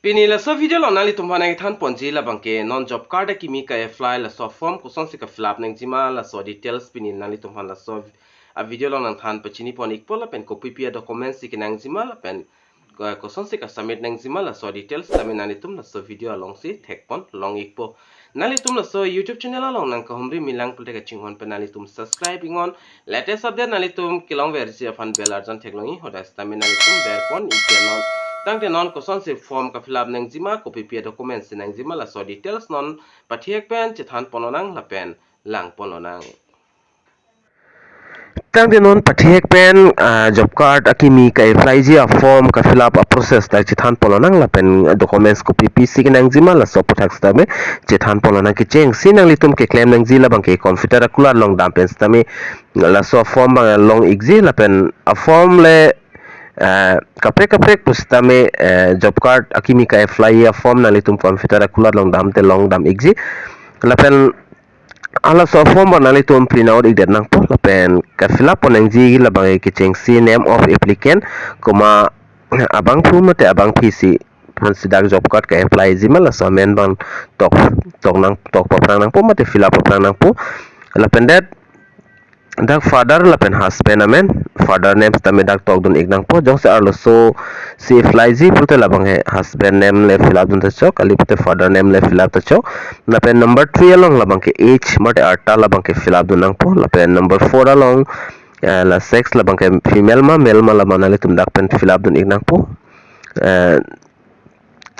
Pini la so video lo nali tumhana ki than ponji la bangke non job card ki mi ka apply la so form ko son sika fill up nang jima la so details pini nali tumhana la so a video lo nang than pachini pon ikpo la pen copy pia documents ki nang jima la pen ko son sika submit nang jima la so details tami nali tum la so video along si thek pon long ikpo nali tum la so YouTube channel along nang ko humri milang pulte ka chinghon pe nali tum subscribe ingon latest update nali tum kilong versi afan bell arjan theklongi hodas tami nali tum ber pon ikenon tangte non ko son se form ka fill up nang jima copy pia documents nang jima la so details non pathiek pen chithan pononang la pen lang pononang tangte non pathiek pen job card akimi ka apply ji a form ka fill up a process ta chithan pononang la pen documents copy pc nang jima la so puthak stame chithan pononang ki cheng sinang litum ke claim nang jila bang ke computer akula long dam pen stame la so form bang long exi la pen a form le kapre pustame job card akimi ka apply a form na litum computer akula long dam exi lapen ala so form na litum print out igdet nang po lapen ka fill up on ngji la bang ke cheng si name of applicant koma abang pu mate abang pc consider job card ka apply ji mala so men bang tok pa nang po mate fill up pa nang po lapen that dak father lapen husband amen father name stame dak tok dun ignang po jong se arlo so si fly ji pute labang he husband name le fill up dun ta chok ali pute father name le fill up ta chok lapen number 3 along labang ke age mate arta labang ke fill up dun nang po lapen number 4 along la sex labang ke female ma male ma labang na le tum dak pen fill up dun ignang po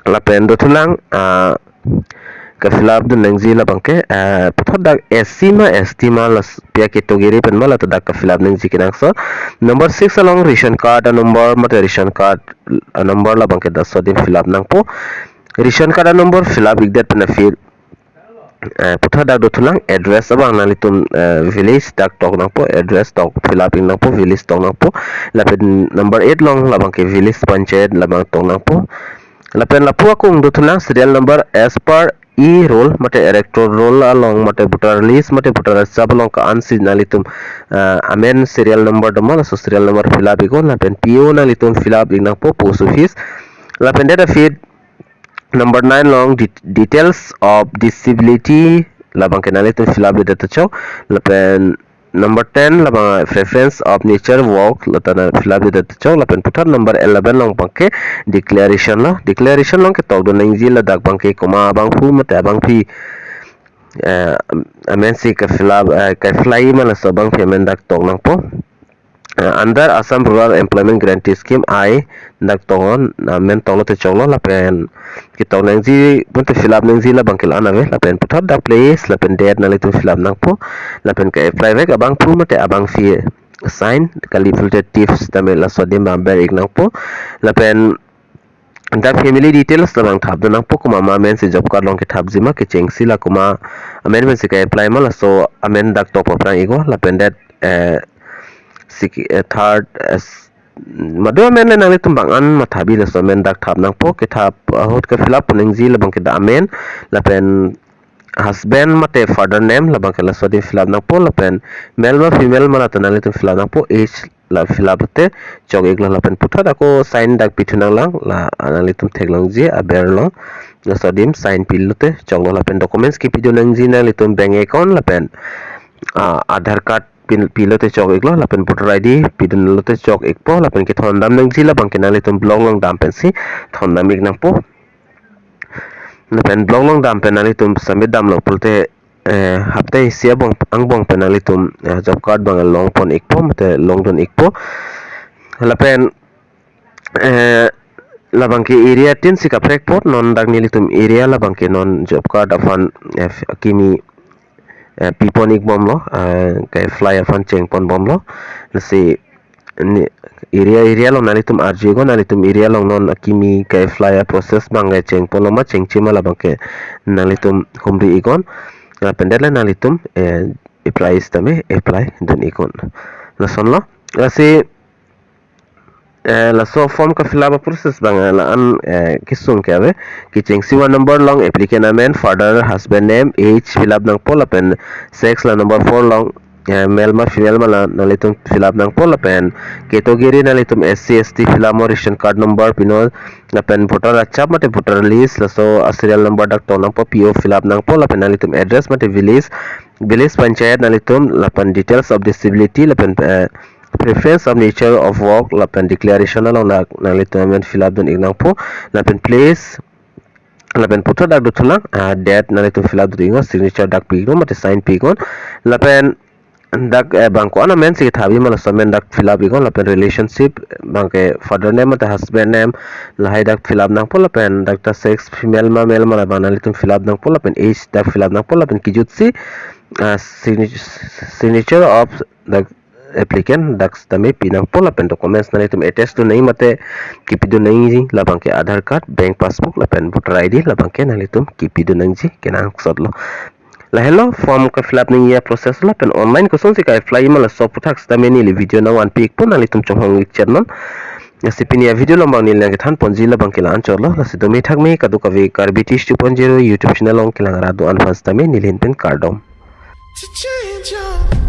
lapen do tulang ka fill up dun nang ji labang ke puthot dak ST ma la pia ke togiri pen mala to dak ka fill up nang ji kinang so number 6 along ration card number mate ration card number labang ke da so dim fill up nang po ration card number fill up igdet pen fill puthot dak do tulang address abang na litum village dak tok nang po address tok fill up nang po village tok nang po lapen number 8 long labang ke village panchayat labang tok nang po lapen lapu akung do tulang serial number as per roll mate electoral roll along mate voter list mate voter sab along ka ansi nalitum amen serial number dama so serial number fill up ikon lapen PO nalitum fill up inang po post office lapen data feed number 9 long details of disability labang kenalitum fill up data chow lapen number 10 labang preference of nature walk latana fill up data chow lapen putar number 11 long pangke declaration long ke tawdo nang jila dak bangke koma bang fu mate bang phi amen si ka fill up ka fly mala so bang phi amen dak tong nang po under Assam Rural Employment Guarantee Scheme I dak tongon men tolo te cholo lapen ki tong nang ji bunte fill up nang ji la bangkel anave lapen putar dak place lapen date na litu fill up nang po lapen ka apply vek abang fu mate abang phi sign calculated tips tamel la so dim bamber ignang po lapen dak family details labang thap nang po kuma ma men se job card long ke thap jima ke cheng sila kuma amen men se ka apply mala so amen dak top prang igo lapen that third madu men le nang tum bangan mathabi la so men dak thap nang po ke thap hot ka fill up ning ji labang ke da amen lapen husband mate father name labang ke la so di fill up nang po lapen male ma female ma ta nang tum fill up nang po age la fill up te chok ek la pen putha dako sign dak pithunang lang la anali tum theklang ji aber long la so dim sign pilute chok la pen documents ki pido nang ji na litum bank account la pen aadhar card pilote chok eklo lapen voter id pidun lote chok ekpo lapen ke thon dam nang jila bangke nang litum blong long dam pen si thon dam ik nang po lapen blong long dam pen nang litum samit dam lo pulte hapte sia bong ang bong pen nang litum job card bang long pon ekpo mate long don ekpo lapen labangke area tin si kaprek pot non dak nilitum area labangke non job card afan kimi piponik bom lo kai fly afan cheng pon bom lo si area lo nalitum RG go nalitum area lo non akimi kai fly process bangai cheng pon lo ma cheng chima labangke nalitum humri igon pendela nalitum apply istame apply dun ikon la son lo si la so form ka fill up process bang la an kisung ke ave ki cheng si one number long applicant amen father husband name age fill up nang pola pen sex la number 4 long male ma female ma nalitum fill up nang po lapen category nalitum SC ST fill up mo ration card number pino lapen voter achap mate voter list laso serial number dak to nang po PO fill up nang po lapen nalitum address mate village panchayat nalitum lapen details of disability lapen preference of nature of work lapen declaration nalitum fill up dun ignang po lapen place lapen putra dak dutulang date nalitum fill up dun signature dak pigon mate sign pigon lapen dak bangko ana men si thabi mala somen dak fill up igon lapen relationship bangke father name ata husband name lahai dak fill up nang pola pen dak ta sex female ma male mala banali tum fill up nang pola pen age dak fill up nang pola pen kijutsi signature of dak applicant dak stame pinang pola pen documents na itum attached to nahi mate kipidu nahi labang ke aadhar card bank passbook lapen voter id labang ke nalitum kipidu nang ji kenang sodlo la hello form ka fill up ni ya process la pen online ko son si ka apply mala so puthak sta meni li video na one pic pun ali tum chong week channel ya sipini ya video lombang ni lang than ponji la bangkila an chorlo la sido me thak me ka du ka ve karbitis 2.0 youtube channel ong kilang ra do an fast ta me nilin pen kardom to change your